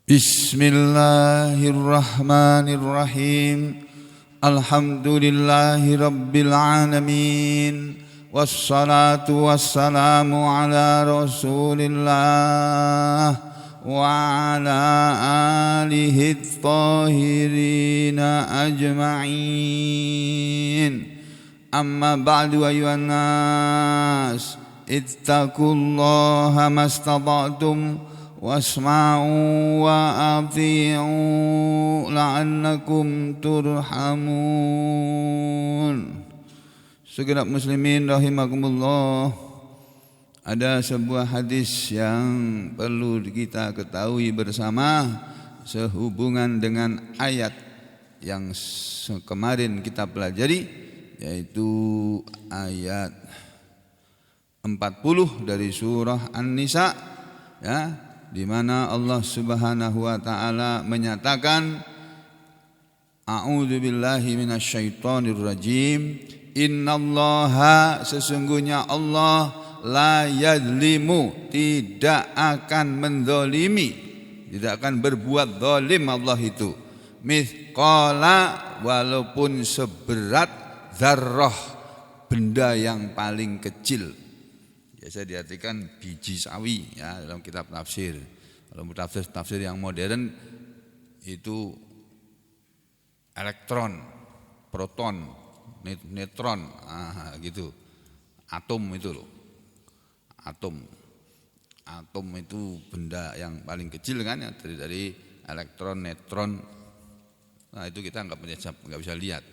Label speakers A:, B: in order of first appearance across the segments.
A: Bismillahirrahmanirrahim. Alhamdulillahi rabbil alamin. Wassalatu wassalamu ala rasulillah wa ala alihi at-tahirina ajma'in. Amma ba'du ayyuhan nas, ittaqullaha mastata'tum wasma'u wa ati'u la'allakum turhamun. Segenap muslimin rahimakumullah, ada sebuah hadis yang perlu kita ketahui bersama sehubungan dengan ayat yang kemarin kita pelajari, yaitu ayat 40 dari surah An-Nisa, ya, di mana Allah Subhanahu wa taala menyatakan, a'udzubillahi minasyaitonir rajim, innallaha, sesungguhnya Allah, la yadzlimu, tidak akan menzalimi, tidak akan berbuat zalim Allah itu, mithqala, walaupun seberat dzarrah, benda yang paling kecil. Biasa diartikan biji sawi, ya, dalam kitab tafsir. Kalau tafsir yang modern itu elektron, proton, neutron, gitu. Atom itu loh. Atom itu benda yang paling kecil kan, ya, dari elektron, neutron. Nah, itu kita nggak bisa lihat.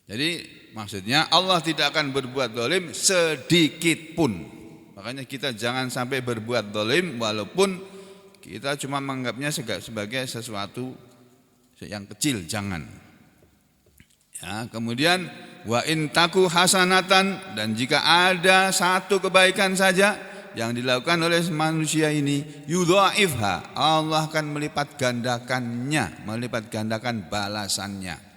A: Jadi maksudnya Allah tidak akan berbuat zalim sedikit pun. Makanya kita jangan sampai berbuat zalim walaupun kita cuma menganggapnya sebagai sesuatu yang kecil, jangan. Ya, kemudian wa in taku hasanatan, dan jika ada satu kebaikan saja yang dilakukan oleh manusia ini, yudha'ifha, Allah akan melipat gandakan balasannya.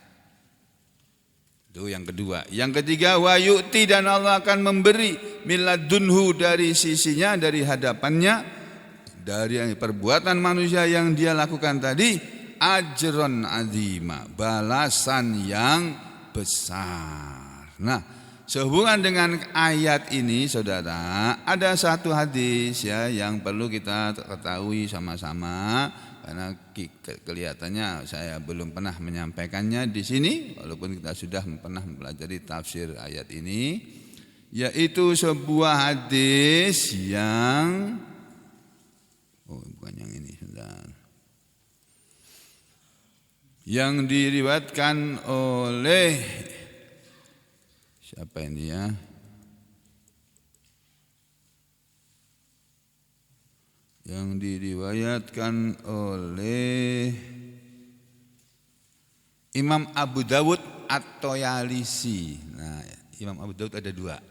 A: Itu yang kedua. Yang ketiga, wa yu'ti, dan Allah akan memberi miladunhu, dari sisinya, dari hadapannya, dari perbuatan manusia yang dia lakukan tadi, ajron azima, balasan yang besar. Nah, sehubungan dengan ayat ini, saudara, ada satu hadis, ya, yang perlu kita ketahui sama-sama, karena kelihatannya saya belum pernah menyampaikannya di sini, walaupun kita sudah pernah mempelajari tafsir ayat ini, yaitu sebuah hadis yang bukan yang ini, yang diriwayatkan oleh siapa ini, ya? Yang diriwayatkan oleh Imam Abu Dawud At-Toyalisi. Nah, Imam Abu Dawud ada dua.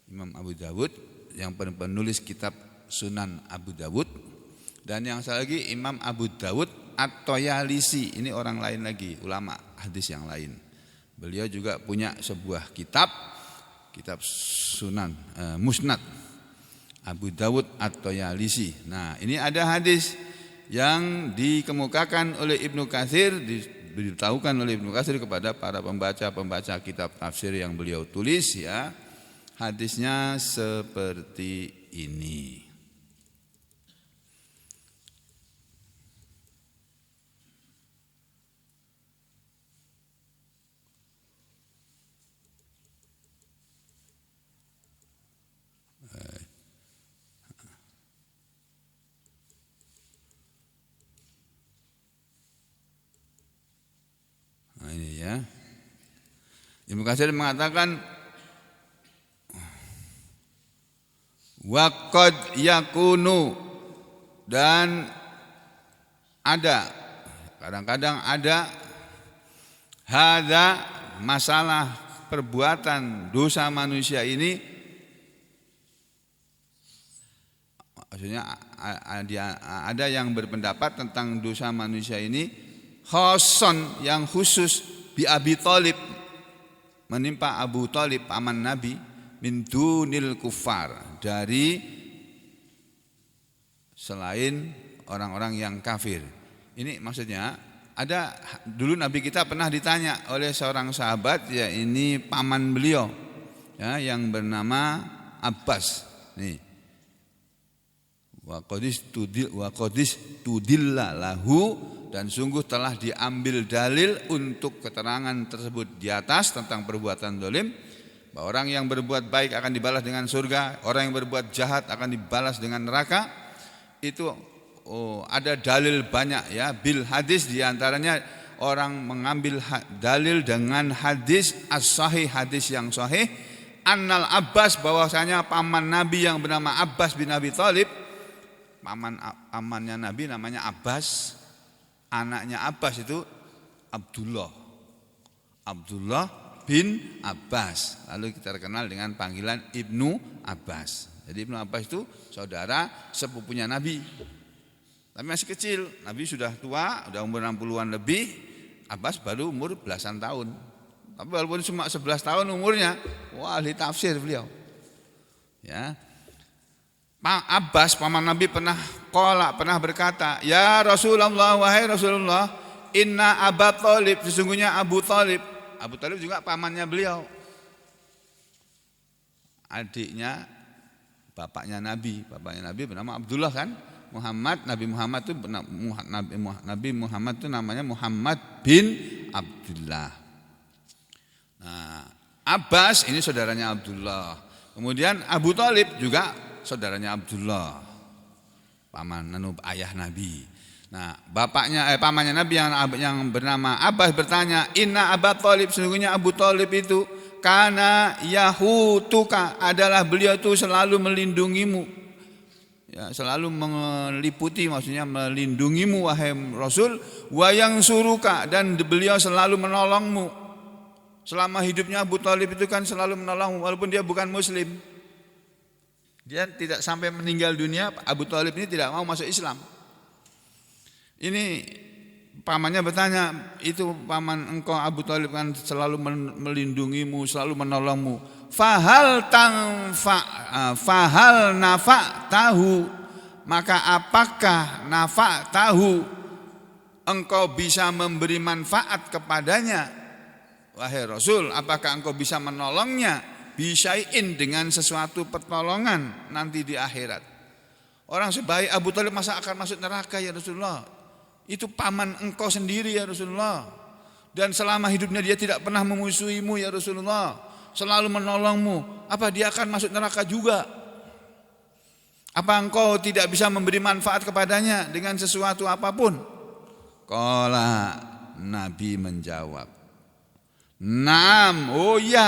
A: Imam Abu Dawud yang penulis kitab Sunan Abu Dawud, dan yang satu lagi Imam Abu Dawud At-Toyalisi. Ini orang lain lagi, ulama hadis yang lain. Beliau juga punya sebuah kitab Sunan Musnad Abu Dawud At-Toyalisi. Nah, ini ada hadis yang dikemukakan oleh Ibnu Katsir, diberitahukan oleh Ibnu Katsir kepada para pembaca kitab tafsir yang beliau tulis, ya. Hadisnya seperti ini. Nah, ini, ya. Ibnu Katsir mengatakan, waqad yakunu, dan ada, kadang-kadang ada, hadza, masalah perbuatan dosa manusia ini, maksudnya ada yang berpendapat tentang dosa manusia ini khoson, yang khusus, bi Abi Thalib, menimpa Abu Thalib paman Nabi, min dunil kufar, dari selain orang-orang yang kafir. Ini maksudnya ada dulu Nabi kita pernah ditanya oleh seorang sahabat, ya ini paman beliau, ya yang bernama Abbas. Nih, wa qadis tudilla lahu, dan sungguh telah diambil dalil untuk keterangan tersebut di atas tentang perbuatan zalim, bahwa orang yang berbuat baik akan dibalas dengan surga, orang yang berbuat jahat akan dibalas dengan neraka. Itu ada dalil banyak ya, bil hadis, diantaranya orang mengambil dalil dengan hadis as-sahih, hadis yang sahih, annal Abbas, bahwasanya paman Nabi yang bernama Abbas bin Abi Thalib, pamannya Nabi namanya Abbas, anaknya Abbas itu Abdullah bin Abbas, lalu kita terkenal dengan panggilan Ibnu Abbas. Jadi Ibnu Abbas itu saudara sepupunya Nabi, tapi masih kecil. Nabi sudah tua, sudah umur 60-an lebih, Abbas baru umur belasan tahun. Tapi walaupun cuma 11 tahun umurnya, wah, ahli tafsir beliau. Ya. Abbas paman Nabi pernah berkata, "Ya Rasulullah, wahai Rasulullah, inna Abu Thalib, sesungguhnya Abu Thalib." Abu Thalib juga pamannya beliau. Adiknya bapaknya Nabi bernama Abdullah kan? Nabi Muhammad itu namanya Muhammad bin Abdullah. Nah, Abbas ini saudaranya Abdullah. Kemudian Abu Thalib juga saudaranya Abdullah, paman ayah Nabi. Nah, pamannya Nabi yang bernama Abbas bertanya, "Inna Abu Thalib, sesungguhnya Abu Thalib itu kana yahutuka, adalah beliau itu selalu melindungimu." Ya, selalu meliputi, maksudnya melindungimu wahai Rasul, wa yang suruka, dan beliau selalu menolongmu. Selama hidupnya Abu Thalib itu kan selalu menolongmu walaupun dia bukan muslim. Dia tidak sampai meninggal dunia, Abu Thalib ini tidak mau masuk Islam. Ini pamannya bertanya, "Itu paman engkau Abu Thalib kan selalu melindungimu, selalu menolongmu. Fahal nafa tahu, maka apakah nafa tahu, engkau bisa memberi manfaat kepadanya wahai Rasul? Apakah engkau bisa menolongnya bisyai'in, dengan sesuatu pertolongan nanti di akhirat? Orang sebaik Abu Thalib masa akan masuk neraka ya Rasulullah? Itu paman engkau sendiri ya Rasulullah, dan selama hidupnya dia tidak pernah memusuhimu ya Rasulullah, selalu menolongmu. Apa dia akan masuk neraka juga? Apa engkau tidak bisa memberi manfaat kepadanya dengan sesuatu apapun?" Qala, Nabi menjawab, "Naam, oh ya,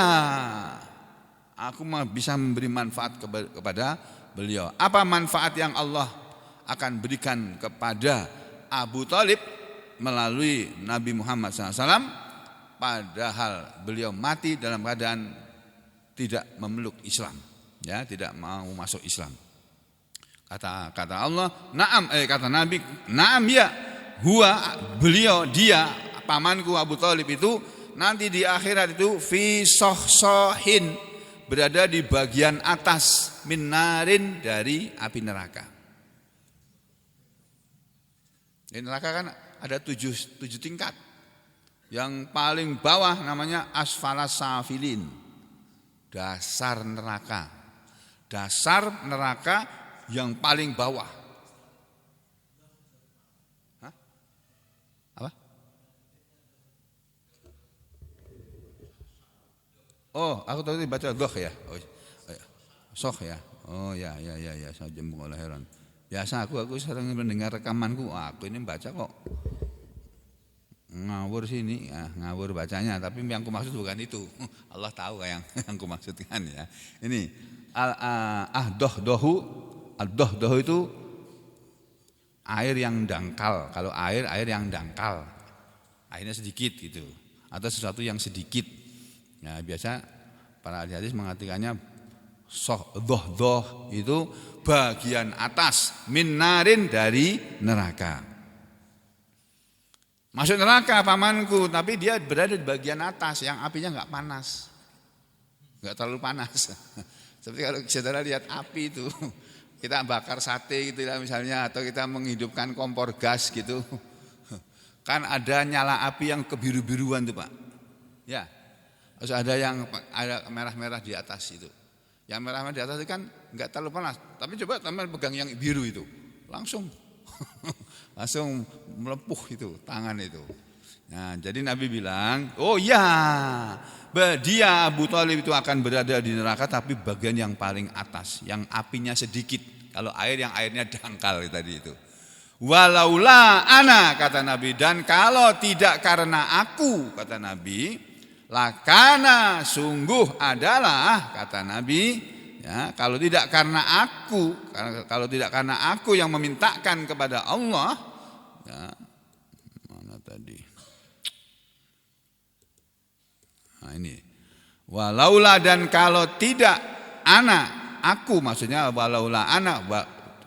A: aku bisa memberi manfaat kepada beliau." Apa manfaat yang Allah akan berikan kepada Abu Thalib melalui Nabi Muhammad SAW? Padahal beliau mati dalam keadaan tidak memeluk Islam, ya, tidak mau masuk Islam. Kata Allah, kata Nabi, "Na'am ya, huwa, beliau, dia, pamanku Abu Thalib itu nanti di akhirat itu fi sohsohin, berada di bagian atas, minarin, dari api neraka." Di neraka kan ada tujuh tingkat. Yang paling bawah namanya asfalas safilin, dasar neraka. Dasar neraka yang paling bawah. Hah? Apa? Oh, aku tadi baca doh ya. Soh ya. Oh ya, saya jembung oleh heran. Biasa aku sering mendengar rekamanku, aku ini baca kok ngawur sini, ngawur bacanya, tapi yang aku maksud bukan itu. Allah tahu yang aku maksudkan ya. Ini ad-doh itu air yang dangkal. Kalau air yang dangkal, airnya sedikit gitu, atau sesuatu yang sedikit. Ya, biasa para ahli hadis mengartikannya doh itu bagian atas, minarin, dari neraka. Masuk neraka pamanku, tapi dia berada di bagian atas yang apinya enggak panas. Enggak terlalu panas. Seperti kalau saudara lihat api itu, kita bakar sate gitu ya misalnya, atau kita menghidupkan kompor gas gitu. Kan ada nyala api yang kebiru-biruan tuh Pak. Ya. Terus ada yang ada merah-merah di atas itu. Yang merah-merah di atas itu kan enggak terlalu panas. Tapi coba teman pegang yang biru itu. Langsung melepuh itu tangan itu. Nah, jadi Nabi bilang, "Oh ya, dia Abu Thalib itu akan berada di neraka tapi bagian yang paling atas, yang apinya sedikit. Kalau air yang airnya dangkal tadi itu. Walaula ana," kata Nabi, dan kalau tidak karena aku, kata Nabi, lakana, sungguh adalah, kata Nabi, ya, kalau tidak karena aku yang memintakan kepada Allah, ya, mana tadi? Nah ini, walaula, dan kalau tidak aku, maksudnya walaula ana,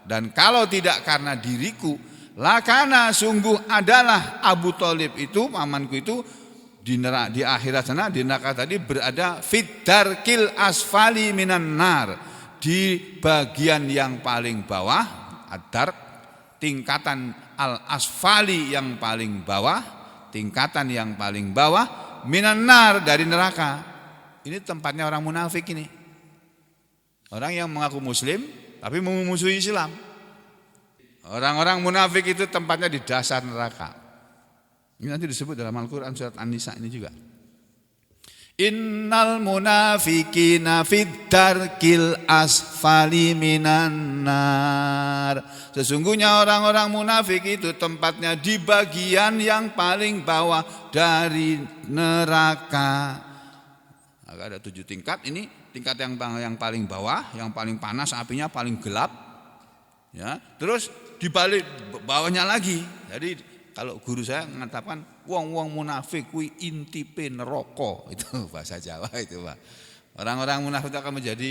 A: dan kalau tidak karena diriku, lakana, sungguh adalah Abu Thalib itu, pamanku itu, di akhirat sana, di neraka tadi, berada fit darkil asfali minan nar, di bagian yang paling bawah, ad-dark, tingkatan al asfali yang paling bawah, tingkatan yang paling bawah, minan nar, dari neraka. Ini tempatnya orang munafik ini. Orang yang mengaku muslim tapi memusuhi Islam. Orang-orang munafik itu tempatnya di dasar neraka. Ini nanti disebut dalam Al-Qur'an surat An-Nisa ini juga. Innal munafiqina fid darkil asfali minan nar. Sesungguhnya orang-orang munafik itu tempatnya di bagian yang paling bawah dari neraka. Ada 7 tingkat. Ini tingkat yang paling bawah, yang paling panas apinya, paling gelap. Ya, terus di balik bawahnya lagi. Jadi kalau guru saya mengatakan wong munafik kuwi intipe neraka, itu bahasa Jawa itu Pak. Orang-orang munafik itu akan menjadi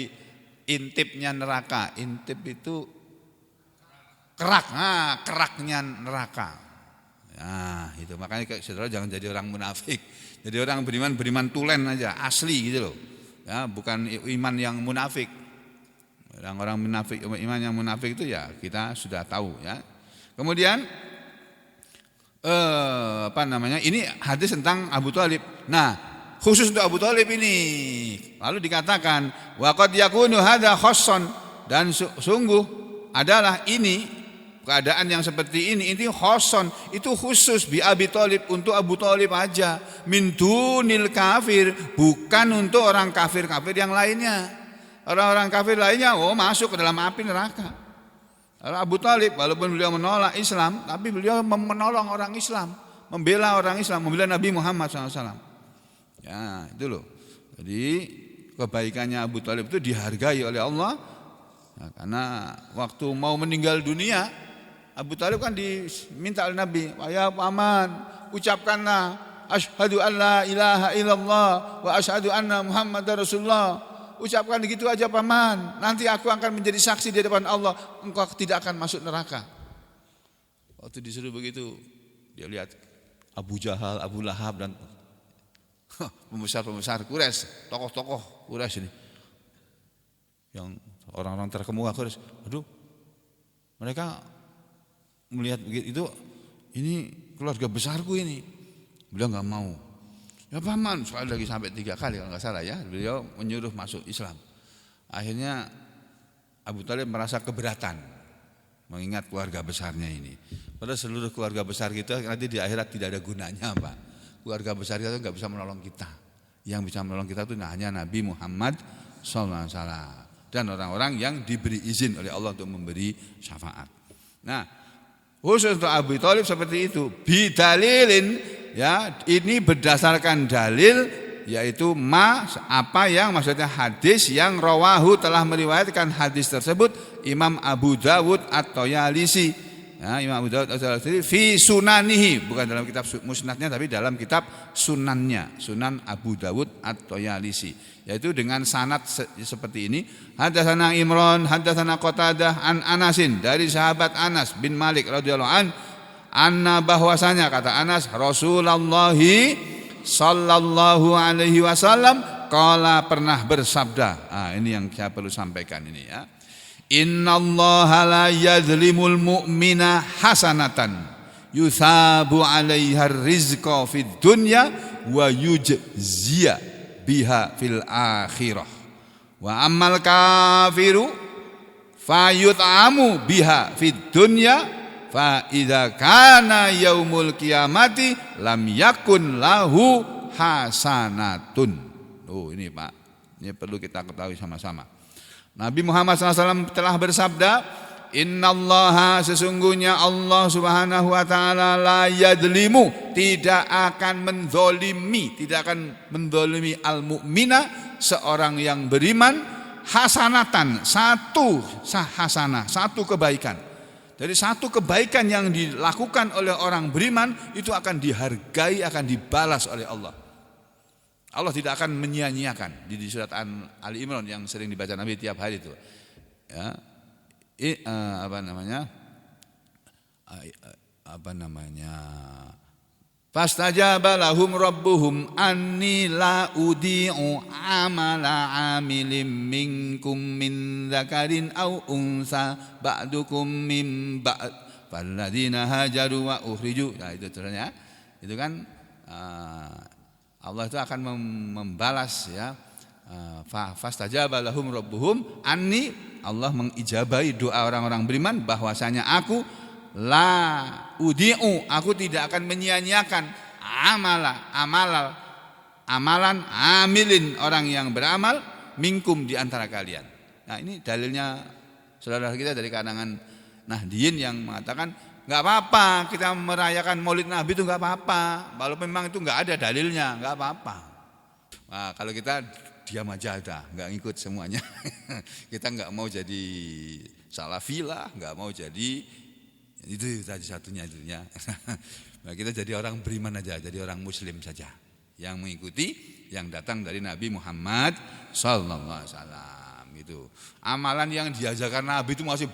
A: intipnya neraka. Intip itu kerak, keraknya neraka. Nah, itu makanya saudara jangan jadi orang munafik. Jadi orang beriman tulen aja, asli gitu loh. Ya, bukan iman yang munafik. Orang-orang munafik, iman yang munafik itu ya kita sudah tahu ya. Kemudian ini hadis tentang Abu Thalib. Nah, khusus untuk Abu Thalib ini. Lalu dikatakan wa qad yakunu hadza khassan, dan sungguh adalah ini keadaan yang seperti ini khassan, itu khusus bi Abi Thalib, untuk Abu Thalib aja, min dunil kafir, bukan untuk orang kafir-kafir yang lainnya. Orang-orang kafir lainnya masuk ke dalam api neraka. Abu Thalib walaupun beliau menolak Islam, tapi beliau menolong orang Islam, membela orang Islam, membela Nabi Muhammad SAW. Ya, itu loh. Jadi kebaikannya Abu Thalib itu dihargai oleh Allah. Ya, karena waktu mau meninggal dunia, Abu Thalib kan diminta oleh Nabi, "Ya paman, ucapkanlah asyhadu an la ilaha illallah wa asyhadu anna Muhammadar Rasulullah." Ucapkan begitu aja paman, nanti aku akan menjadi saksi di depan Allah, engkau tidak akan masuk neraka. Waktu disuruh begitu, dia lihat Abu Jahal, Abu Lahab, dan pembesar-pembesar Quraisy, tokoh-tokoh Quraisy ini, yang orang-orang terkemuka Quraisy. Aduh, mereka melihat begitu, ini keluarga besarku ini. Beliau nggak mau. Ya paman, sekali lagi sampai 3 kali kalau nggak salah ya, beliau menyuruh masuk Islam. Akhirnya Abu Thalib merasa keberatan mengingat keluarga besarnya ini. Padahal seluruh keluarga besar kita nanti di akhirat tidak ada gunanya Pak. Keluarga besar kita nggak bisa menolong kita. Yang bisa menolong kita itu hanya Nabi Muhammad SAW dan orang-orang yang diberi izin oleh Allah untuk memberi syafaat. Nah, khusus untuk Abu Thalib seperti itu. Bidalilin, ya, ini berdasarkan dalil, yaitu apa yang maksudnya hadis yang rawahu, telah meriwayatkan hadis tersebut Imam Abu Dawud at-Tayalisi. Ya, Imam Abu Dawud at-Tayalisi fi sunanihi, bukan dalam kitab musnadnya tapi dalam kitab sunannya, Sunan Abu Dawud at-Tayalisi, yaitu dengan sanad seperti ini. Hadatsana Imran, hadatsana Qatadah an Anasin, dari sahabat Anas bin Malik radhiyallahu an, anna, bahwasanya kata Anas, Rasulullah sallallahu alaihi wasallam qala, pernah bersabda. Ini yang saya perlu sampaikan ini ya. Innallaha la yadzlimul mu'mina hasanatan yusabu 'alaiha rizqa fid dunya wa yujziya biha fil akhirah. Wa ammal kafiru fayut'amu biha fid dunya fa idza kana yaumul qiyamati lam yakun lahu hasanatun. Oh ini Pak, ini perlu kita ketahui sama-sama. Nabi Muhammad SAW telah bersabda, Innallaha sesungguhnya Allah Subhanahu wa taala la yadlimu, tidak akan mendolimi al-mu'mina, seorang yang beriman, hasanatan, satu hasanah, satu kebaikan. Jadi satu kebaikan yang dilakukan oleh orang beriman itu akan dihargai, akan dibalas oleh Allah. Allah tidak akan menyia-nyiakan. Di surat Ali Imran yang sering dibaca Nabi tiap hari itu. Ya. Fastajaba lahum rabbuhum anni la udi'u amala amilin minkum min dzakarin aw unsa ba'dukum min ba'd falladzina hajaru wa ukhriju. Nah itu terusnya. Itu kan Allah itu akan membalas ya. Fastajaba lahum rabbuhum anni, Allah mengijabahi doa orang-orang beriman bahwasanya aku la udi'u, aku tidak akan menyia-nyiakan amalan amilin, orang yang beramal minkum di antara kalian. Nah ini dalilnya saudara kita dari kalangan Nahdiyin yang mengatakan nggak apa-apa kita merayakan Maulid Nabi, itu nggak apa-apa, walaupun memang itu nggak ada dalilnya, nggak apa-apa. Nah, kalau kita diam aja udah, nggak ngikut semuanya. Kita nggak mau jadi salafilah, nggak mau jadi itu tadi satunya itunya. Nah, kita jadi orang beriman aja, jadi orang Muslim saja yang mengikuti yang datang dari Nabi Muhammad Sallallahu Alaihi Wasallam. Itu amalan yang diajarkan Nabi itu masih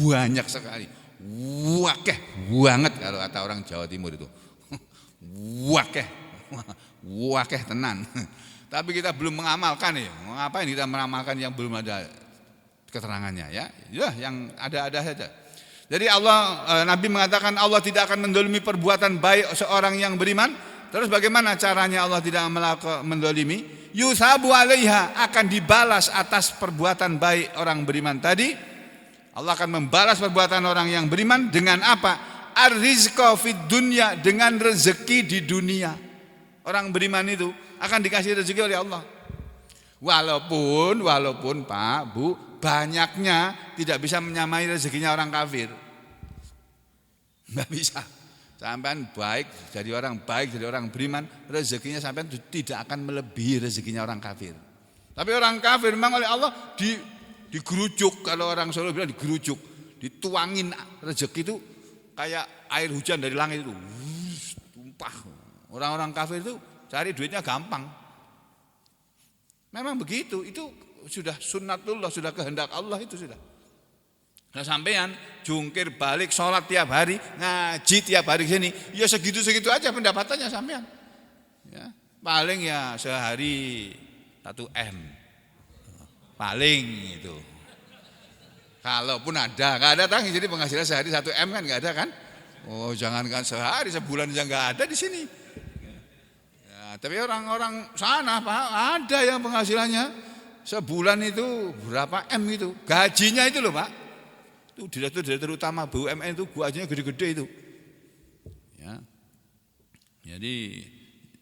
A: banyak sekali. Wakeh banget kalau kata orang Jawa Timur itu. Wakeh tenan. Tapi kita belum mengamalkan ya. Ngapain kita mengamalkan yang belum ada keterangannya ya? Ya yang ada saja. Jadi Nabi mengatakan Allah tidak akan mendolimi perbuatan baik seorang yang beriman. Terus bagaimana caranya Allah tidak mendolimi? Yusabu alaiha, akan dibalas atas perbuatan baik orang beriman tadi. Allah akan membalas perbuatan orang yang beriman dengan apa? Ar-rizqa fid dunya, dengan rezeki di dunia. Orang beriman itu akan dikasih rezeki oleh Allah. Walaupun Pak, Bu, banyaknya tidak bisa menyamai rezekinya orang kafir. Enggak bisa. Sampai baik jadi orang beriman, rezekinya sampai tidak akan melebihi rezekinya orang kafir. Tapi orang kafir memang oleh Allah digerujuk, kalau orang Solo bilang digerujuk, dituangin rezeki itu kayak air hujan dari langit itu, tumpah. Orang-orang kafir itu cari duitnya gampang. Memang begitu, itu sudah sunnatullah, sudah kehendak Allah itu sudah. Nah sampean jungkir balik sholat tiap hari, ngaji tiap hari sini, ya segitu-segitu aja pendapatannya sampean. Ya, paling ya sehari 1 M. Paling itu. Kalaupun ada, nggak ada tang, jadi penghasilan sehari 1 M kan nggak ada kan? Oh jangankan sehari, sebulan aja nggak ada di sini. Ya, tapi orang-orang sana Pak, ada yang penghasilannya sebulan itu berapa M itu, gajinya itu loh Pak. Itu direktur utama BUMN itu gajinya gede-gede itu. Ya, jadi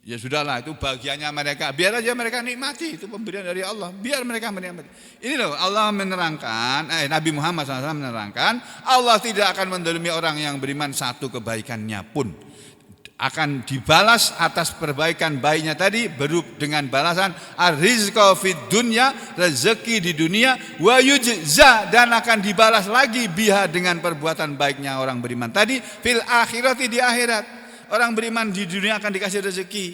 A: ya sudahlah, itu bagiannya mereka, biar aja mereka nikmati, itu pemberian dari Allah, biar mereka menikmati. Ini loh Allah menerangkan, Nabi Muhammad SAW menerangkan, Allah tidak akan mendolimi orang yang beriman satu kebaikannya pun, akan dibalas atas perbaikan baiknya tadi dengan balasan ar-rizqa fid dunya, rezeki di dunia, wa yujza, dan akan dibalas lagi biha, dengan perbuatan baiknya orang beriman tadi, fil akhirati, di akhirat. Orang beriman di dunia akan dikasih rezeki.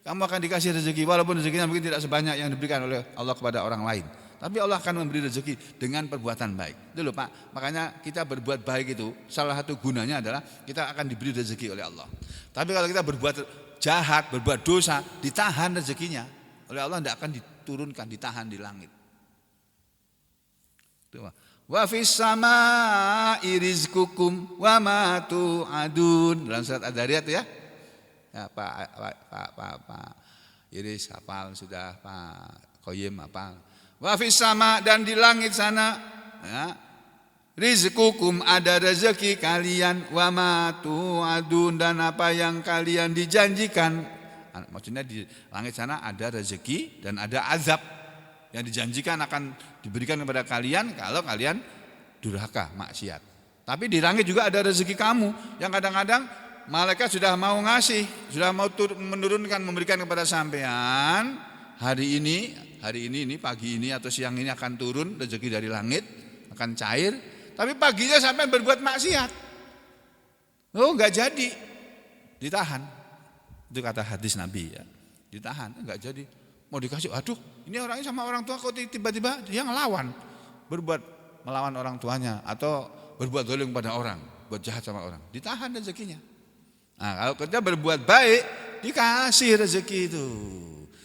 A: Kamu akan dikasih rezeki, walaupun rezekinya mungkin tidak sebanyak yang diberikan oleh Allah kepada orang lain. Tapi Allah akan memberi rezeki dengan perbuatan baik. Itu loh Pak, makanya kita berbuat baik itu salah satu gunanya adalah kita akan diberi rezeki oleh Allah. Tapi kalau kita berbuat jahat, berbuat dosa, ditahan rezekinya oleh Allah, tidak akan diturunkan, ditahan di langit. Itu Pak. Wa fis samaa'i rizqukum wa ma tu'adun. Dalam surat Ad-Dariyat ya. Ya Pak Iris hafal sudah, Pak Qoyim hafal. Wa fis sama, dan di langit sana ya. Rizqukum, ada rezeki kalian, wa ma tu'adun, dan apa yang kalian dijanjikan. Maksudnya di langit sana ada rezeki dan ada azab yang dijanjikan akan diberikan kepada kalian kalau kalian durhaka, maksiat. Tapi di langit juga ada rezeki kamu yang kadang-kadang malaikat sudah mau ngasih, sudah mau menurunkan, memberikan kepada sampean. Hari ini pagi ini atau siang ini akan turun rezeki dari langit, akan cair. Tapi paginya sampean berbuat maksiat. Oh, enggak jadi. Ditahan. Itu kata hadis Nabi ya. Ditahan, enggak jadi. Mau dikasih, aduh, ini orangnya sama orang tua kok tiba-tiba dia ngelawan. Berbuat melawan orang tuanya atau berbuat zalim pada orang, buat jahat sama orang. Ditahan rezekinya. Nah, kalau kita berbuat baik, dikasih rezeki itu.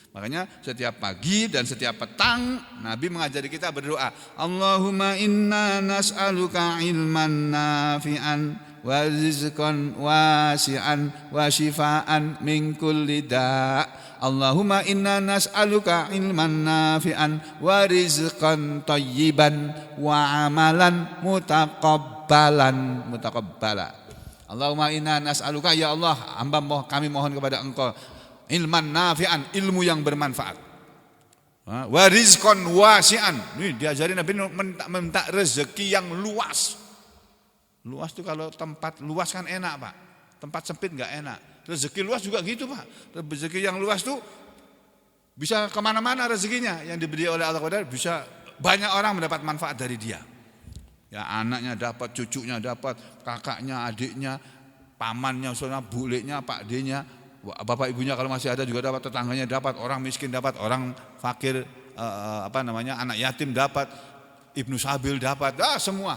A: Makanya setiap pagi dan setiap petang Nabi mengajari kita berdoa, Allahumma inna nas'aluka ilman nafi'an wa rizqan wasi'an wa shifaan min kulli da'. Allahumma inna nas'aluka ilman nafi'an wa rizqan thayyiban wa amalan mutaqabbala. Allahumma inna nas'aluka, ya Allah, kami mohon kepada Engkau ilman nafi'an, ilmu yang bermanfaat. Wa rizqan wasi'an. Ini diajari Nabi minta rezeki yang luas. Luas itu kalau tempat luas kan enak, Pak. Tempat sempit enggak enak. Rezeki luas juga gitu, Pak. Rezeki yang luas tuh bisa kemana-mana rezekinya yang diberi oleh Allah kepada, bisa banyak orang mendapat manfaat dari dia. Ya, anaknya dapat, cucunya dapat, kakaknya, adiknya, pamannya, saudara, bulenya, pak D-nya, bapak ibunya kalau masih ada juga dapat, tetangganya dapat, orang miskin dapat, orang fakir anak yatim dapat, ibnu sabil dapat, semua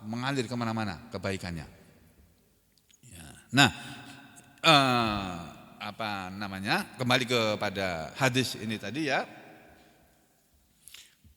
A: mengalir kemana-mana kebaikannya. Ya. Nah, kembali kepada hadis ini tadi ya.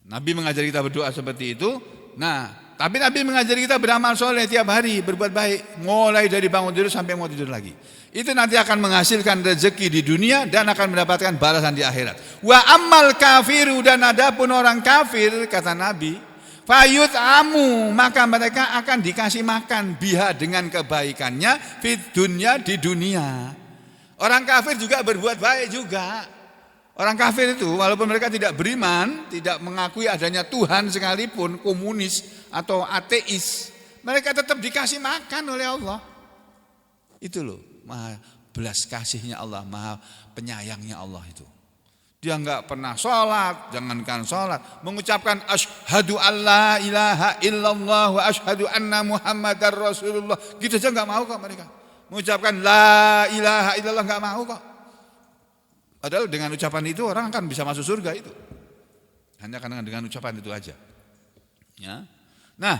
A: Nabi mengajari kita berdoa seperti itu. Nah, tapi Nabi mengajari kita beramal soleh tiap hari, berbuat baik, mulai dari bangun tidur sampai mau tidur lagi. Itu nanti akan menghasilkan rezeki di dunia dan akan mendapatkan balasan di akhirat. Wa ammal kafiru, dan adapun orang kafir, kata Nabi, fayut'amu, maka mereka akan dikasih makan biha, dengan kebaikannya, fid dunya, di dunia. Orang kafir juga berbuat baik juga. Orang kafir itu walaupun mereka tidak beriman, tidak mengakui adanya Tuhan sekalipun, komunis atau ateis, mereka tetap dikasih makan oleh Allah. Itu loh, maha belas kasihnya Allah, maha penyayangnya Allah itu. Dia enggak pernah sholat, jangankan sholat, mengucapkan asyhadu alla ilaha illallah wa asyhadu anna muhammadar rasulullah, gitu saja enggak mau kok mereka. Mengucapkan la ilaha illallah enggak mau kok. Padahal dengan ucapan itu orang akan bisa masuk surga itu. Hanya karena dengan ucapan itu aja. Ya. Nah,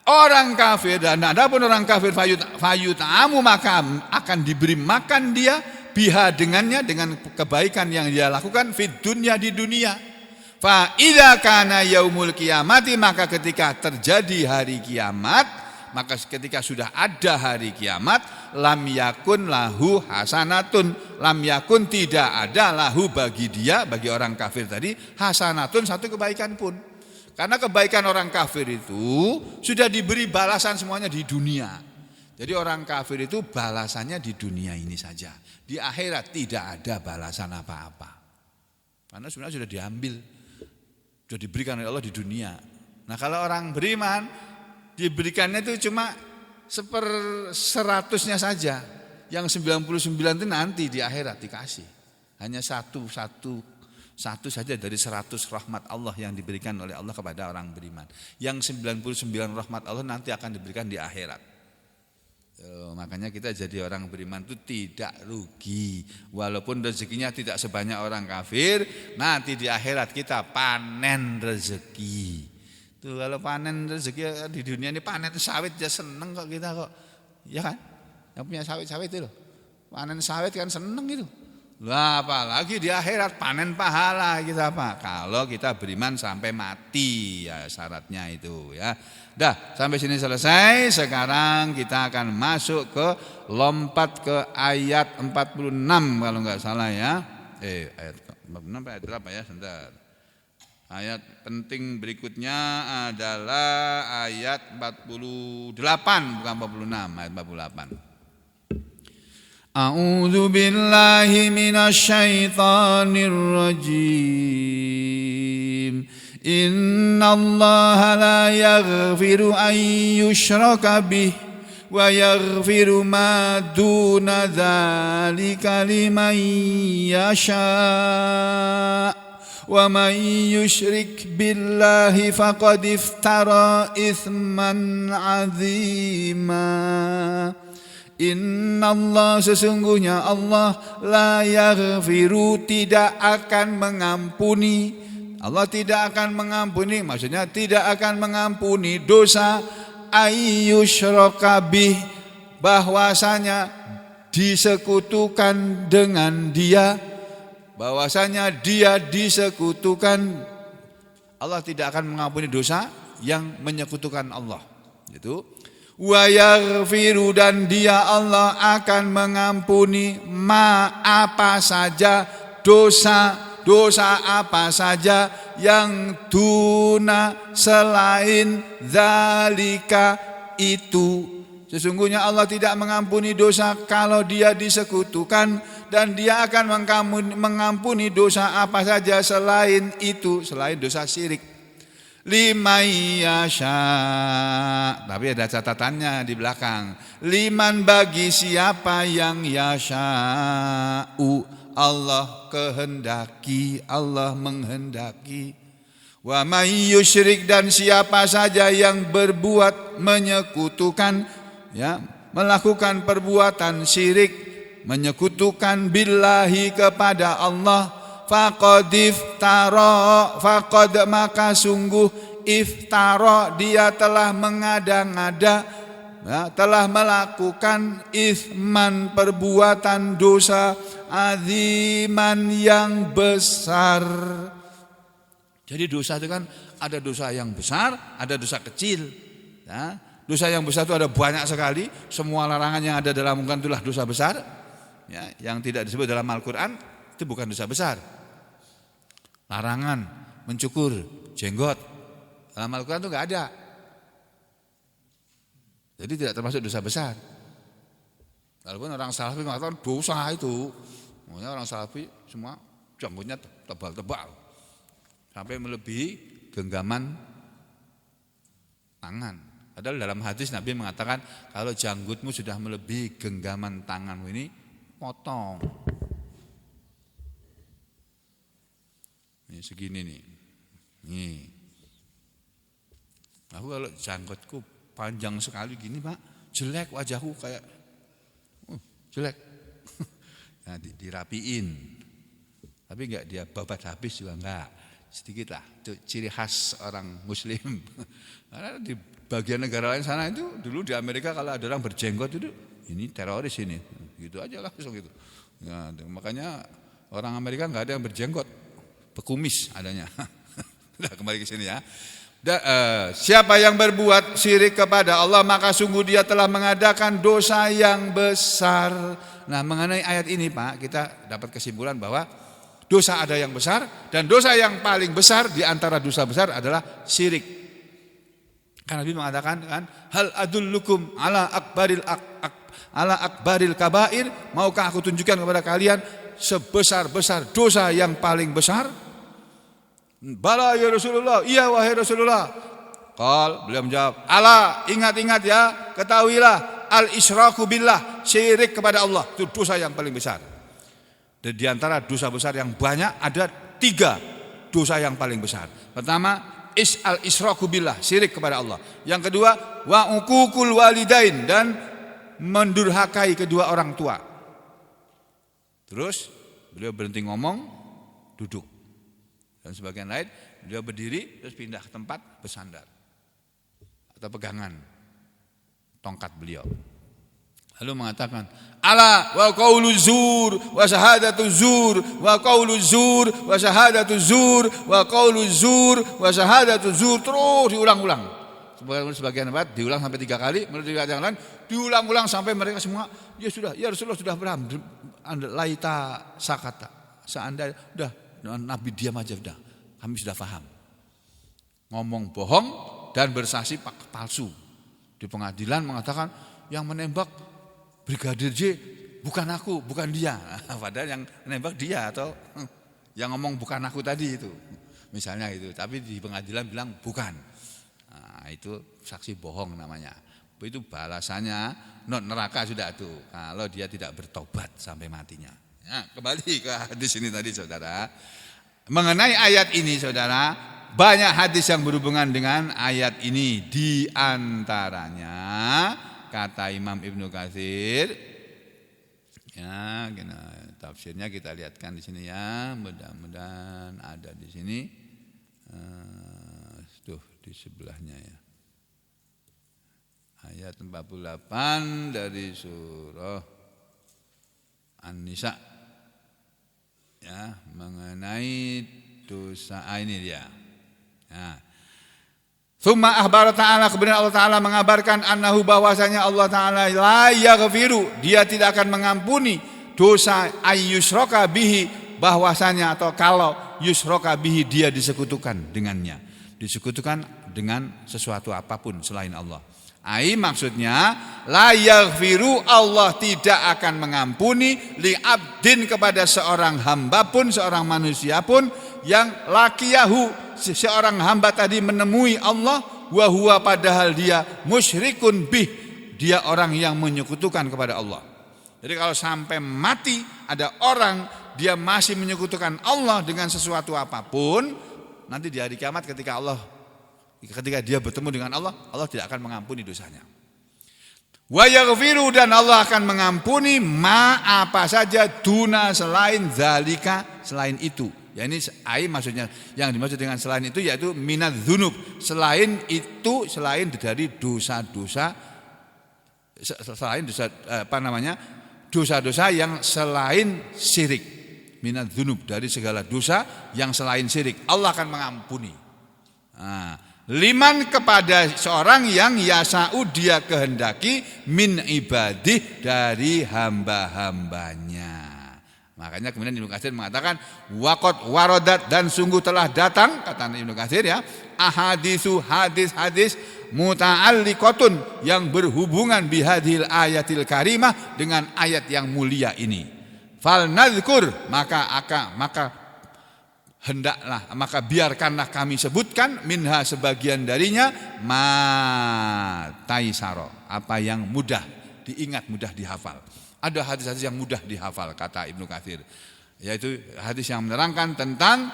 A: orang kafir, dan adapun orang kafir fayut'amu, maka akan diberi makan dia biha, dengannya, dengan kebaikan yang dia lakukan, fid dunya, di dunia. Fa idza kana yaumul qiyamati, maka ketika terjadi hari kiamat, maka ketika sudah ada hari kiamat, lam yakun lahu hasanatun, lam yakun, tidak ada, lahu, bagi dia, bagi orang kafir tadi, hasanatun, satu kebaikan pun. Karena kebaikan orang kafir itu sudah diberi balasan semuanya di dunia. Jadi orang kafir itu balasannya di dunia ini saja. Di akhirat tidak ada balasan apa-apa. Karena sebenarnya sudah diambil, sudah diberikan oleh Allah di dunia. Nah, kalau orang beriman, diberikannya itu cuma 1/100-nya saja. Yang 99 itu nanti di akhirat dikasih. Hanya satu saja dari 100 rahmat Allah yang diberikan oleh Allah kepada orang beriman. Yang 99 rahmat Allah nanti akan diberikan di akhirat. Makanya kita jadi orang beriman itu tidak rugi. Walaupun rezekinya tidak sebanyak orang kafir, nanti di akhirat kita panen rezeki. Tuh, kalau panen rezeki di dunia ini, panen sawit ya seneng kok kita kok. Ya kan? Yang punya sawit-sawit itu loh. Panen sawit kan seneng itu. Lah apalagi di akhirat panen pahala kita apa? Kalau kita beriman sampai mati ya syaratnya itu ya. Dah sampai sini selesai. Sekarang kita akan masuk ke lompat ke ayat 46 kalau enggak salah ya. Ayat 46 ayat berapa ya? Sebentar. Ayat penting berikutnya adalah ayat 48 bukan 46, ayat 48. A'udzu billahi minasyaitonir rajim. Innallaha la yaghfiru an yushraka bih wa yaghfiru ma duna dzalika liman yasha. Wa man yusyrik billahi faqad iftara itsman 'azima. Innallah sesungguhnya Allah la yaghfiru tidak akan mengampuni. Allah tidak akan mengampuni, maksudnya tidak akan mengampuni dosa ayyusyraka bih, bahwasanya disekutukan dengan dia, bahwasanya dia disekutukan. Allah tidak akan mengampuni dosa yang menyekutukan Allah. Itu wa yaghfiru, dan dia Allah akan mengampuni ma apa saja, dosa apa saja yang tuna selain zalika itu. Sesungguhnya Allah tidak mengampuni dosa kalau dia disekutukan, dan dia akan mengampuni dosa apa saja selain itu, selain dosa syirik. Liman yasha, tapi ada catatannya di belakang. Liman bagi siapa yang yasha'u, Allah kehendaki, Allah menghendaki. Wa may yusyrik, dan siapa saja yang berbuat menyekutukan, ya, melakukan perbuatan syirik, menyekutukan billahi kepada Allah, faqad maka sungguh iftara dia telah mengada-ngada, ya, telah melakukan itsman perbuatan dosa aziman yang besar. Jadi dosa itu kan ada dosa yang besar, ada dosa kecil. Ya, dosa yang besar itu ada banyak sekali. Semua larangan yang ada dalam Al-Quran itulah dosa besar. Ya, yang tidak disebut dalam Al-Quran itu bukan dosa besar. Larangan mencukur jenggot dalam Al-Quran itu enggak ada. Jadi tidak termasuk dosa besar. Walaupun orang salafi mengatakan dosa itu, makanya orang salafi semua janggutnya tebal-tebal sampai melebihi genggaman tangan. Padahal dalam hadis Nabi mengatakan kalau janggutmu sudah melebihi genggaman tanganmu ini, potong. Ini segini nih. Nih. Aku kalau janggutku panjang sekali gini, Pak, jelek wajahku kayak jelek. Nah, dirapiin. Tapi enggak dia babat habis juga enggak. Sedikit lah, itu ciri khas orang muslim. Karena di bagian negara lain sana itu dulu di Amerika kalau ada orang berjenggot itu ini teroris ini. Gitu aja langsung gitu. Nah, makanya orang Amerika enggak ada yang berjenggot. Pekumis adanya. Nah, kembali ke sini ya. Siapa yang berbuat syirik kepada Allah maka sungguh dia telah mengadakan dosa yang besar. Nah, mengenai ayat ini Pak, kita dapat kesimpulan bahwa dosa ada yang besar, dan dosa yang paling besar di antara dosa besar adalah syirik. Karena Nabi mengatakan kan, hal adullukum ala akbaril kabair, maukah aku tunjukkan kepada kalian sebesar-besar dosa yang paling besar? Bala ya Rasulullah, iya wahai Rasulullah. Beliau menjawab, ala, ingat-ingat ya, ketahuilah, al-isyraku billah, syirik kepada Allah, itu dosa yang paling besar. Dan di antara dosa besar yang banyak ada 3 dosa yang paling besar. Pertama, al-isyraku billah, syirik kepada Allah. Yang kedua, wa uququl walidain, dan mendurhakai kedua orang tua. Terus beliau berhenti ngomong, duduk. Dan sebagian lain beliau berdiri terus pindah ke tempat bersandar atau pegangan tongkat beliau. Lalu mengatakan, ala wa qaulu zur wa syahadatu zur wa qaulu zur wa syahadatu zur wa qaulu zur wa syahadatu zur, terus diulang-ulang. Sebagian tempat diulang sampai 3 kali, menurut riwayat yang lain diulang-ulang sampai mereka semua ya sudah, ya Rasulullah sudah berham, laita sakata, seandainya udah Nabi diam aja, udah kami sudah paham. Ngomong bohong dan bersaksi palsu. Di pengadilan mengatakan yang menembak Brigadir J bukan aku, bukan dia. Padahal yang menembak dia, atau yang ngomong bukan aku tadi itu. Misalnya itu, tapi di pengadilan bilang bukan. Nah, itu saksi bohong namanya. Itu balasannya neraka sudah tuh, kalau dia tidak bertobat sampai matinya. Nah, kembali ke hadis ini tadi saudara. Mengenai ayat ini saudara, banyak hadis yang berhubungan dengan ayat ini. Di antaranya kata Imam Ibnu Katsir, ya, tafsirnya kita lihatkan di sini ya, mudah-mudahan ada di sini, tuh di sebelahnya ya, ayat 48 dari surah An-Nisa, ya, mengenai dosa. Ini dia. Ya. Tsumma akhbara ta'ala, kemudian Allah Ta'ala mengabarkan annahu, bahwasanya Allah Ta'ala la yaghfiru, dia tidak akan mengampuni dosa ayyusyraka bihi, bahwasanya atau kalau yusyraka bihi dia disekutukan dengannya, disekutukan dengan sesuatu apapun selain Allah. Maksudnya la yaghfiru, Allah tidak akan mengampuni li abdin, kepada seorang hamba pun, seorang manusia pun yang laqiyahu, seorang hamba tadi menemui Allah, wa huwa, padahal dia musyrikun bih, dia orang yang menyekutukan kepada Allah. Jadi kalau sampai mati ada orang dia masih menyekutukan Allah dengan sesuatu apapun, nanti di hari kiamat ketika dia bertemu dengan Allah, Allah tidak akan mengampuni dosanya. Wa yaghfiru, dan Allah akan mengampuni ma, apa saja, duna, selain zalika, selain itu. Ya, ini maksudnya yang dimaksud dengan selain itu yaitu minadz dzunub, selain itu, selain dari dosa-dosa, selain dosa dosa-dosa yang selain syirik. Minadz dzunub, dari segala dosa yang selain syirik Allah akan mengampuni. Liman, kepada seorang yang yasa'u, dia kehendaki, min ibadih, dari hamba-hambanya. Makanya kemudian Ibnu Katsir mengatakan waqad waradat, dan sungguh telah datang, kata Ibnu Katsir ya, ahadisu, hadis-hadis muta'alliqatun, yang berhubungan bihadhil ayatil karimah, dengan ayat yang mulia ini. Fal nadzkur, maka biarkanlah kami sebutkan minha, sebagian darinya, ma taisaro, apa yang mudah diingat, mudah dihafal. Ada hadis-hadis yang mudah dihafal, kata Ibnu Katsir, yaitu hadis yang menerangkan tentang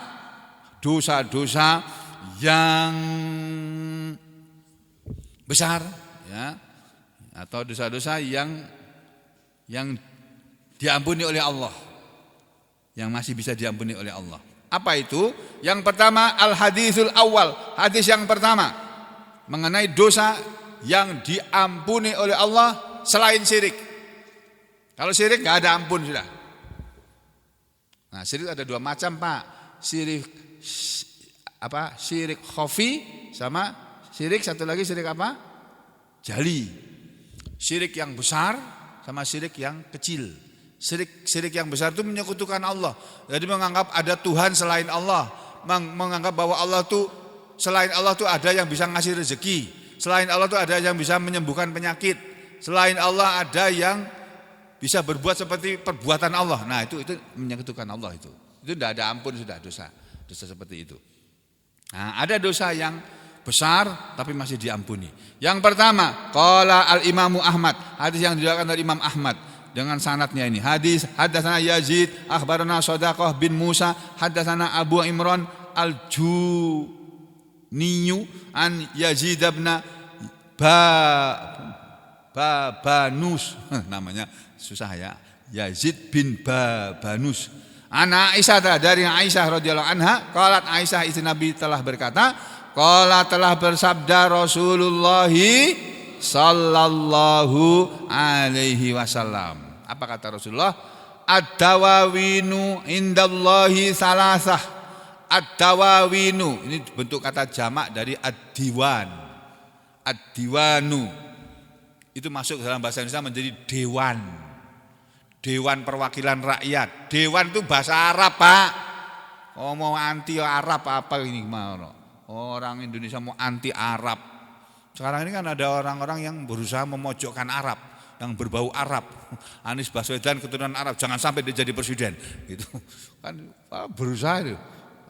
A: dosa-dosa yang besar, ya, atau dosa-dosa yang diampuni oleh Allah, yang masih bisa diampuni oleh Allah. Apa itu? Yang pertama, al-hadisul awal, hadis yang pertama mengenai dosa yang diampuni oleh Allah selain syirik. Kalau syirik nggak ada ampun sudah. Nah, syirik ada 2 macam, Pak. Syirik khafi, sama syirik satu lagi, syirik apa? Jali. Syirik yang besar sama syirik yang kecil. Syirik yang besar itu menyekutukan Allah. Jadi menganggap ada Tuhan selain Allah, menganggap bahwa Allah tuh, selain Allah tuh ada yang bisa ngasih rezeki, selain Allah tuh ada yang bisa menyembuhkan penyakit, selain Allah ada yang bisa berbuat seperti perbuatan Allah. Nah, itu menyekutukan Allah, itu tidak ada ampun sudah, dosa seperti itu. Nah, ada dosa yang besar tapi masih diampuni. Yang pertama, qala al-Imamu Ahmad, hadis yang diriwayatkan dari Imam Ahmad dengan sanadnya ini. Hadis hadatsana Yazid akhbarana Shadaqah bin Musa hadatsana Abu Imran al-Juniyu an Yazid bin Babanus, namanya susah ya, Yazid bin Babanus. Ana Aisyah, dari Aisyah radhiyallahu anha, qalat, Aisyah istri Nabi telah berkata, qala, telah bersabda Rasulullah sallallahu alaihi wasallam. Apa kata Rasulullah? Ad-dawawinu indallahi salasah. Ad-dawawinu ini bentuk kata jamak dari ad-diwan. Ad-diwanu itu masuk dalam bahasa Indonesia menjadi dewan. Dewan perwakilan rakyat. Dewan itu bahasa Arab, Pak. Oh, mau anti Arab apa ini mau? Orang Indonesia mau anti Arab. Sekarang ini kan ada orang-orang yang berusaha memojokkan Arab, yang berbau Arab. Anies Baswedan keturunan Arab, jangan sampai dia jadi presiden. Gitu. Kan berusaha itu.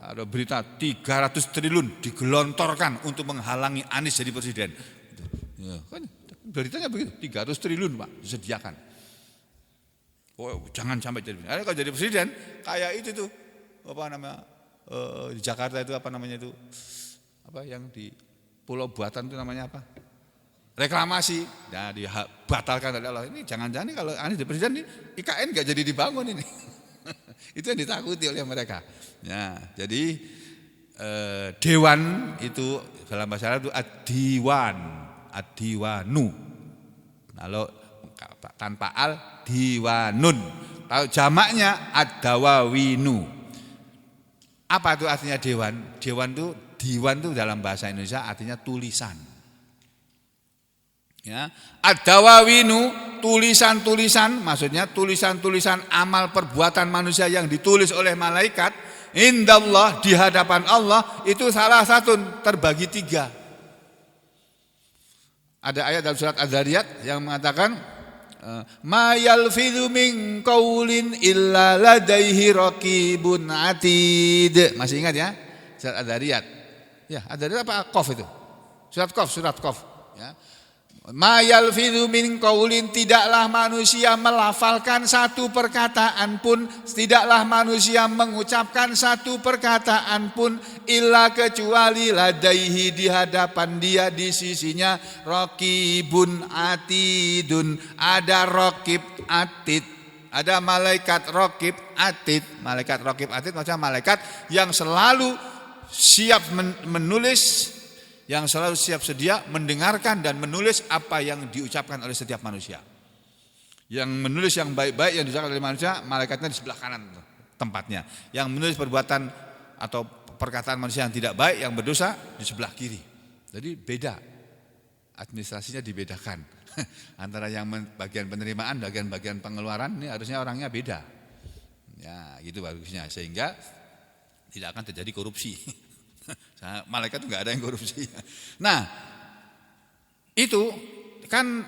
A: Ada berita 300 triliun digelontorkan untuk menghalangi Anies jadi presiden. Gitu. Ya, kan beritanya begitu, 300 triliun Pak disediakan. Oh, jangan sampai jadi presiden. Kalau jadi presiden kayak itu tuh apa namanya di Jakarta itu apa namanya itu apa yang di Pulau Buatan itu namanya apa? Reklamasi. Nah, dibatalkan oleh Allah. Ini jangan-jangan kalau Anies jadi presiden ini IKN enggak jadi dibangun ini. Itu yang ditakuti oleh mereka. Ya, jadi dewan itu dalam bahasa Arab itu ad-diwan, ad-diwanu. Kalau tanpa al diwanun. Kalau jamaknya ad-dawawinu. Apa itu artinya dewan? Diwan itu dalam bahasa Indonesia artinya tulisan. Ya, ad-dawawinu tulisan-tulisan, maksudnya tulisan-tulisan amal perbuatan manusia yang ditulis oleh malaikat indallah di hadapan Allah itu salah satu terbagi 3. Ada ayat dalam surat Az-Zariyat yang mengatakan ma yalfidhu min qaulin illa ladaihi raqibun atid. Masih ingat ya? Surat Az-Zariyat. Ya, Az-Zariyat apa Qaf itu? Surat Qaf, ya. Ma yalfidhu min qaulin, tidaklah manusia melafalkan satu perkataan pun, tidaklah manusia mengucapkan satu perkataan pun illa kecuali ladaihi di hadapan dia di sisinya raqibun atidun, ada raqib atid, ada malaikat raqib atid. Malaikat raqib atid maksudnya malaikat yang selalu siap menulis, yang selalu siap sedia mendengarkan dan menulis apa yang diucapkan oleh setiap manusia. Yang menulis yang baik-baik yang diucapkan oleh manusia, malaikatnya di sebelah kanan tempatnya. Yang menulis perbuatan atau perkataan manusia yang tidak baik, yang berdosa di sebelah kiri. Jadi beda, administrasinya dibedakan. Antara yang bagian penerimaan, bagian pengeluaran, ini harusnya orangnya beda. Ya, gitu bagusnya, sehingga tidak akan terjadi korupsi. Malaikat itu enggak ada yang korupsi. Nah, itu kan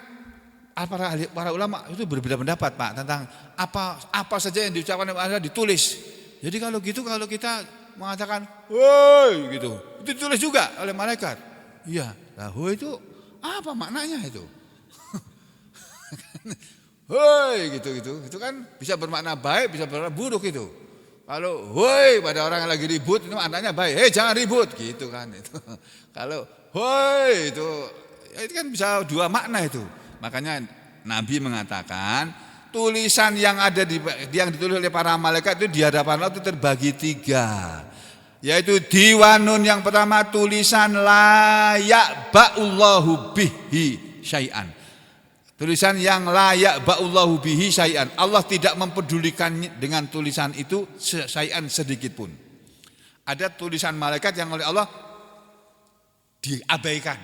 A: para ulama itu berbeda pendapat Pak tentang apa saja yang diucapkan oleh ditulis. Jadi kalau gitu, kalau kita mengatakan woi gitu, itu ditulis juga oleh malaikat. Iya, nah woi itu apa maknanya itu? Woi gitu, itu kan bisa bermakna baik, bisa bermakna buruk itu. Kalau woi pada orang yang lagi ribut itu maknanya baik, jangan ribut gitu kan itu. Kalau woi itu kan bisa dua makna itu. Makanya Nabi mengatakan tulisan yang ada yang ditulis oleh para malaikat itu di hadapan Allah itu terbagi 3. Yaitu diwanun, yang pertama tulisan la ya'ba'ullahu bihi syai'an. Tulisan yang layak ba'ullahu bihi syai'an. Allah tidak mempedulikan dengan tulisan itu syai'an sedikit pun. Ada tulisan malaikat yang oleh Allah diabaikan.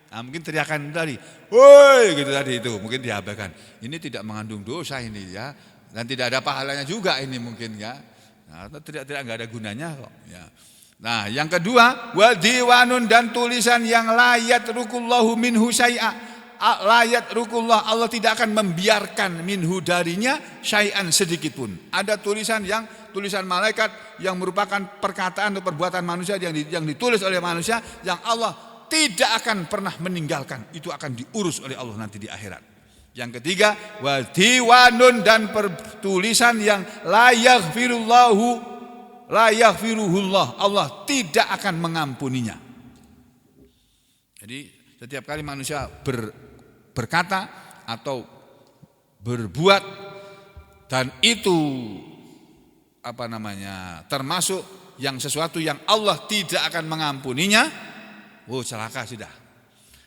A: Nah, mungkin teriakan tadi, woi gitu tadi itu mungkin diabaikan. Ini tidak mengandung dosa ini ya, dan tidak ada pahalanya juga ini mungkin ya. Nah, tidak enggak ada gunanya kok ya. Nah, yang kedua wa diwanun, dan tulisan yang layat rukullahu minhu syai'a. Layat rukullah, Allah tidak akan membiarkan minhu darinya syai'an sedikit pun. Ada tulisan malaikat yang merupakan perkataan atau perbuatan manusia yang ditulis oleh manusia yang Allah tidak akan pernah meninggalkan. Itu akan diurus oleh Allah nanti di akhirat. Yang ketiga wa diwanun, dan tulisan yang la yaghfiruhullah, Allah tidak akan mengampuninya. Jadi setiap kali manusia berkata atau berbuat dan itu termasuk yang sesuatu yang Allah tidak akan mengampuninya, celaka sudah.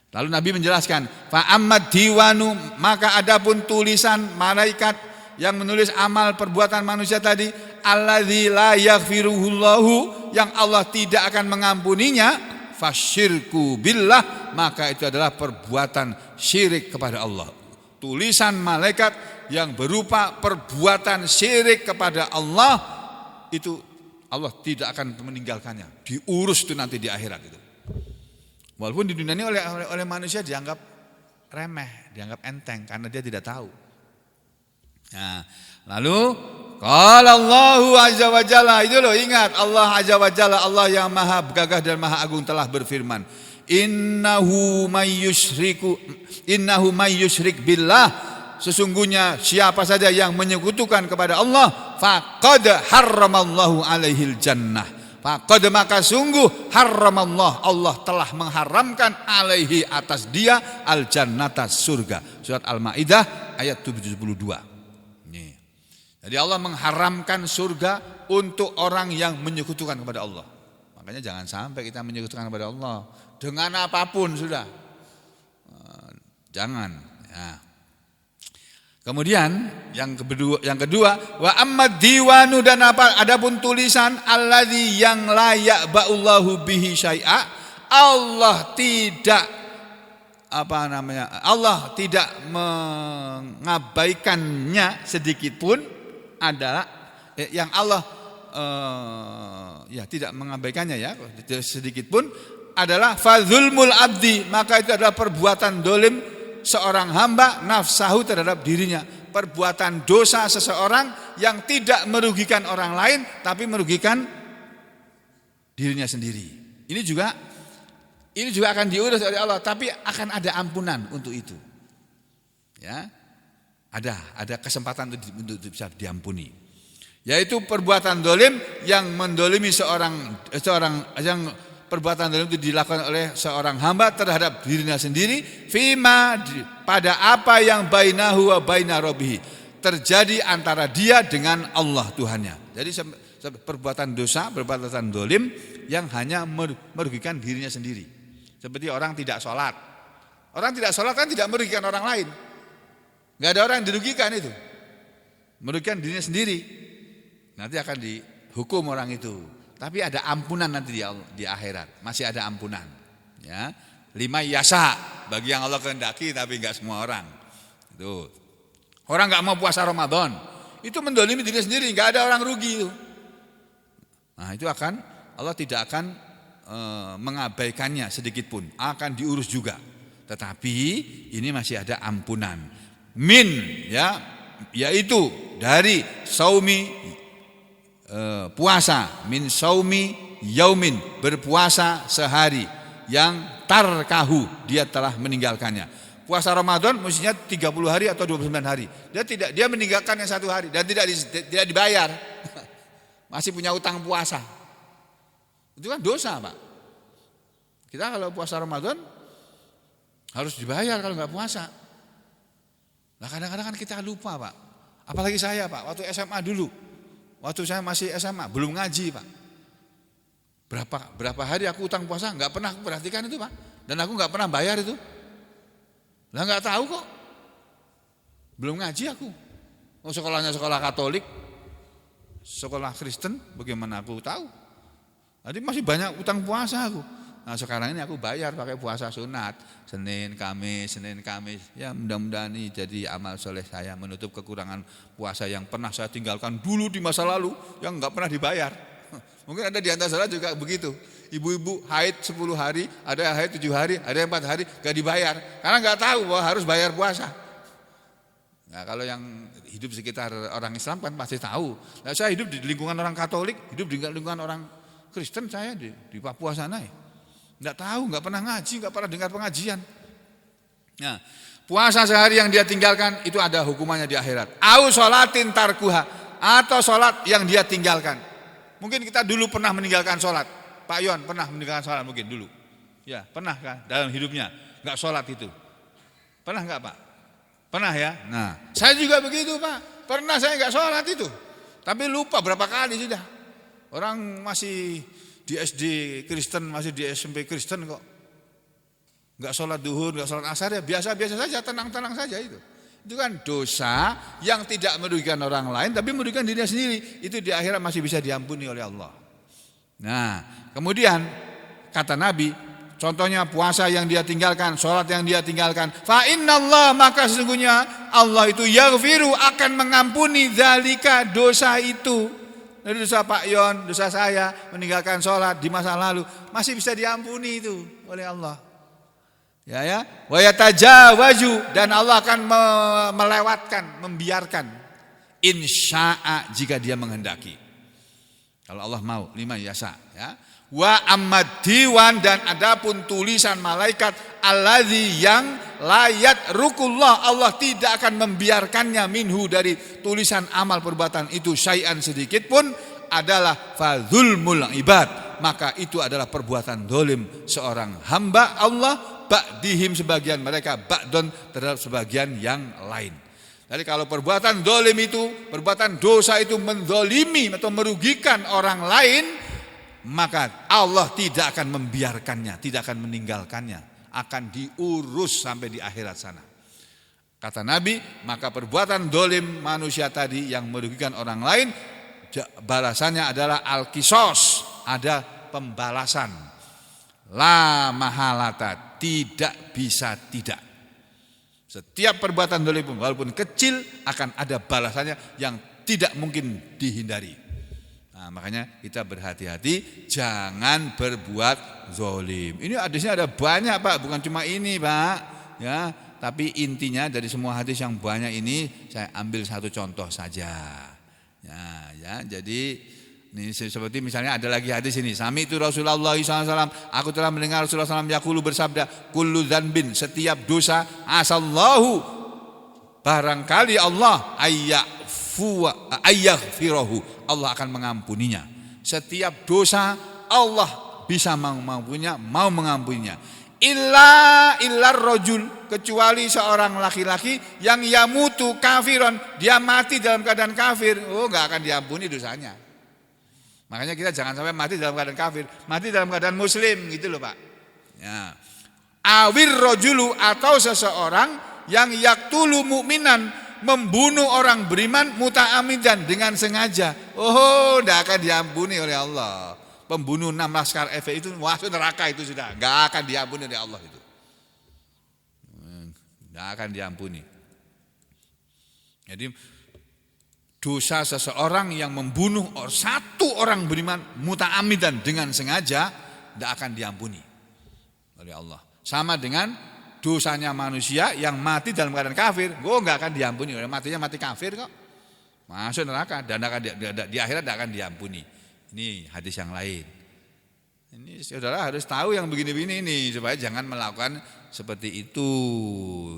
A: Lalu Nabi menjelaskan, fa ammad diwanu, maka adapun tulisan malaikat yang menulis amal perbuatan manusia tadi, alladzi la yaghfiruhullahu, yang Allah tidak akan mengampuninya, fasyirku billah, maka itu adalah perbuatan syirik kepada Allah. Tulisan malaikat yang berupa perbuatan syirik kepada Allah, itu Allah tidak akan meninggalkannya, diurus itu nanti di akhirat itu. Walaupun di dunia ini oleh manusia dianggap remeh, dianggap enteng karena dia tidak tahu. Nah, lalu qala Allahu azza wa jalla, itu loh, ingat Allah azza wa jalla, Allah yang maha gagah dan maha agung telah berfirman, innahu may yusyrik billah, sesungguhnya siapa saja yang menyekutukan kepada Allah, faqad harramallahu alaihil jannah, faqad, maka sungguh, haramallah, Allah telah mengharamkan alaihi, atas dia, al jannata, surga. Surat Al-Maidah ayat 72. Nih. Jadi Allah mengharamkan surga untuk orang yang menyekutukan kepada Allah. Makanya jangan sampai kita menyekutukan kepada Allah dengan apapun, sudah. Jangan, ya. Kemudian yang kedua, wa ammad diwanu, dan adapun tulisan alladzi yang la ya'ba'ullahu bihi syai'a, Allah tidak mengabaikannya sedikit pun, adalah yang Allah tidak mengabaikannya sedikit pun, adalah fadzulmul abdi, maka itu adalah perbuatan dolim seorang hamba nafsahu, terhadap dirinya. Perbuatan dosa seseorang yang tidak merugikan orang lain tapi merugikan dirinya sendiri. Ini juga akan diurus oleh Allah, tapi akan ada ampunan untuk itu. Ya. Ada kesempatan untuk bisa diampuni. Yaitu perbuatan dolim yang mendolimi yang perbuatan dolim itu dilakukan oleh seorang hamba terhadap dirinya sendiri, fima, pada apa yang bainahu wa baina rabbih, terjadi antara dia dengan Allah Tuhannya. Jadi perbuatan dosa, perbuatan dolim yang hanya merugikan dirinya sendiri. Seperti orang tidak sholat. Orang tidak sholat kan tidak merugikan orang lain. Gak ada orang yang dirugikan itu. Merugikan dirinya sendiri. Nanti akan dihukum orang itu. Tapi ada ampunan nanti di akhirat, masih ada ampunan. Ya, 5 yasa, bagi yang Allah kehendaki, tapi enggak semua orang. Itu. Orang enggak mau puasa Ramadan, itu mendolimi diri sendiri, enggak ada orang rugi itu. Nah, itu Allah tidak akan mengabaikannya sedikit pun, akan diurus juga. Tetapi ini masih ada ampunan. Yaitu dari saumi, puasa, min saumi yaumin, berpuasa sehari, yang tarkahu, dia telah meninggalkannya. Puasa Ramadan mestinya 30 hari atau 29 hari. Dia meninggalkannya 1 hari dan tidak dibayar. Masih punya utang puasa. Itu kan dosa, Pak. Kita kalau puasa Ramadan harus dibayar kalau enggak puasa. Nah, kadang-kadang kan kita lupa, Pak. Apalagi saya, Pak, waktu SMA dulu. Waktu saya masih SMA, belum ngaji, Pak. Berapa hari aku utang puasa, enggak pernah aku perhatikan itu, Pak. Dan aku enggak pernah bayar itu. Lah enggak tahu kok. Belum ngaji aku. Sekolahnya sekolah Katolik, sekolah Kristen, bagaimana aku tahu? Jadi masih banyak utang puasa aku. Nah, sekarang ini aku bayar pakai puasa sunat, Senin Kamis. Ya, mudah-mudahan ini jadi amal soleh saya, menutup kekurangan puasa yang pernah saya tinggalkan dulu di masa lalu, yang enggak pernah dibayar. Mungkin ada di antara saudara juga begitu. Ibu-ibu haid 10 hari, ada yang haid 7 hari, ada yang 4 hari enggak dibayar. Karena enggak tahu bahwa harus bayar puasa. Nah, kalau yang hidup sekitar orang Islam kan pasti tahu. Nah, saya hidup di lingkungan orang Katolik, hidup di lingkungan orang Kristen, saya di Papua sana ya. Enggak tahu, enggak pernah ngaji, enggak pernah dengar pengajian. Nah, puasa sehari yang dia tinggalkan itu ada hukumannya di akhirat. Au sholatin tarkuha, atau sholat yang dia tinggalkan. Mungkin kita dulu pernah meninggalkan sholat. Pak Yon pernah meninggalkan sholat mungkin dulu. Ya, pernah kan dalam hidupnya enggak sholat itu. Pernah enggak, Pak? Pernah ya? Nah, saya juga begitu, Pak. Pernah saya enggak sholat itu. Tapi lupa berapa kali sudah. Orang masih di SD Kristen, masih di SMP Kristen kok. Enggak sholat duhur, enggak sholat asar, ya biasa-biasa saja, tenang-tenang saja itu. Itu kan dosa yang tidak merugikan orang lain tapi merugikan dirinya sendiri. Itu di akhirat masih bisa diampuni oleh Allah. Nah, kemudian kata Nabi, contohnya puasa yang dia tinggalkan, sholat yang dia tinggalkan. Fa innallah, maka sesungguhnya Allah itu yaghfiru, akan mengampuni zalika, dosa itu. Dari dosa Pak Yon, dosa saya meninggalkan sholat di masa lalu masih bisa diampuni itu oleh Allah. Ya. Wa yatajawaju, dan Allah akan melewatkan, membiarkan. Insya'a, jika dia menghendaki. Kalau Allah mau, lima yasa, ya. Wa ammad diwan, dan adapun tulisan malaikat alladzi yang layat rukullah, Allah tidak akan membiarkannya minhu, dari tulisan amal perbuatan itu, syai'an sedikit pun, adalah fadzulmul ibad, maka itu adalah perbuatan dolim seorang hamba Allah, ba'dihim, sebagian mereka, ba'don, terhadap sebagian yang lain. Jadi kalau perbuatan dolim itu, perbuatan dosa itu mendolimi atau merugikan orang lain, maka Allah tidak akan membiarkannya, tidak akan meninggalkannya, akan diurus sampai di akhirat sana. Kata Nabi, maka perbuatan dolim manusia tadi yang merugikan orang lain, balasannya adalah al-qisas, ada pembalasan. La mahalata, tidak bisa tidak. Setiap perbuatan dolim pun, walaupun kecil, akan ada balasannya yang tidak mungkin dihindari. Nah, makanya kita berhati-hati, jangan berbuat zolim. Ini hadisnya ada banyak Pak, bukan cuma ini Pak, ya. Tapi intinya dari semua hadis yang banyak ini, saya ambil satu contoh saja. Ya, jadi ini seperti misalnya ada lagi hadis ini. Sami itu Rasulullah SAW, aku telah mendengar Rasulullah SAW yaqulu, bersabda, kullu dzanbin, setiap dosa, asallahu, barangkali Allah ayyaghfirahu, Allah akan mengampuninya. Setiap dosa Allah bisa mengampuninya, mau mengampuninya. Illa rajul, kecuali seorang laki-laki yang yamutu kafiron, dia mati dalam keadaan kafir, enggak akan diampuni dosanya. Makanya kita jangan sampai mati dalam keadaan kafir, mati dalam keadaan muslim gitu loh Pak. Ya. Awir rajulu, atau seseorang yang yaktulu mu'minan, membunuh orang beriman muta'amidan, dengan sengaja. Enggak akan diampuni oleh Allah. Pembunuh 6 laskar FPI itu masuk neraka, itu sudah enggak akan diampuni oleh Allah itu. Enggak akan diampuni. Jadi dosa seseorang yang membunuh satu orang beriman muta'amidan, dengan sengaja, tidak akan diampuni oleh Allah. Sama dengan dosanya manusia yang mati dalam keadaan kafir, enggak akan diampuni, matinya mati kafir kok, masuk neraka, dan di akhirat tidak akan diampuni. Ini hadis yang lain. Ini saudara harus tahu yang begini-begini ini, supaya jangan melakukan seperti itu,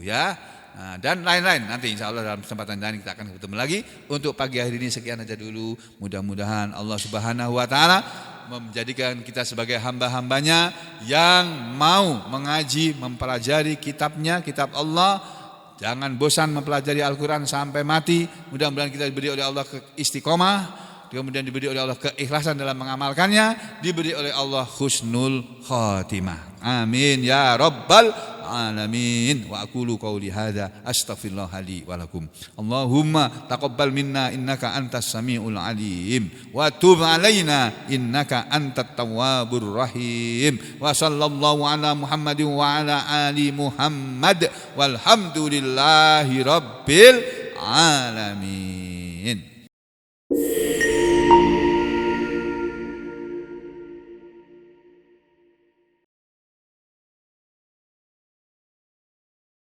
A: ya. Nah, dan lain-lain nanti insya Allah dalam kesempatan lain kita akan ketemu lagi. Untuk pagi hari ini sekian aja dulu. Mudah-mudahan Allah Subhanahu wa taala menjadikan kita sebagai hamba-hambanya yang mau mengaji, mempelajari kitabnya, kitab Allah. Jangan bosan mempelajari Al-Quran sampai mati. Mudah-mudahan kita diberi oleh Allah istiqomah, kemudian diberi oleh Allah keikhlasan dalam mengamalkannya, diberi oleh Allah husnul khatimah. Amin ya rabbal alamin. Wa aqulu qauli hadza astaghfirullah li wa lakum. Allahumma taqabbal minna innaka antas samiul alim wa tub alaina innaka antat tawwabur rahim. Wa sallallahu ala Muhammadin wa ala ali Muhammad walhamdulillahi rabbil alamin.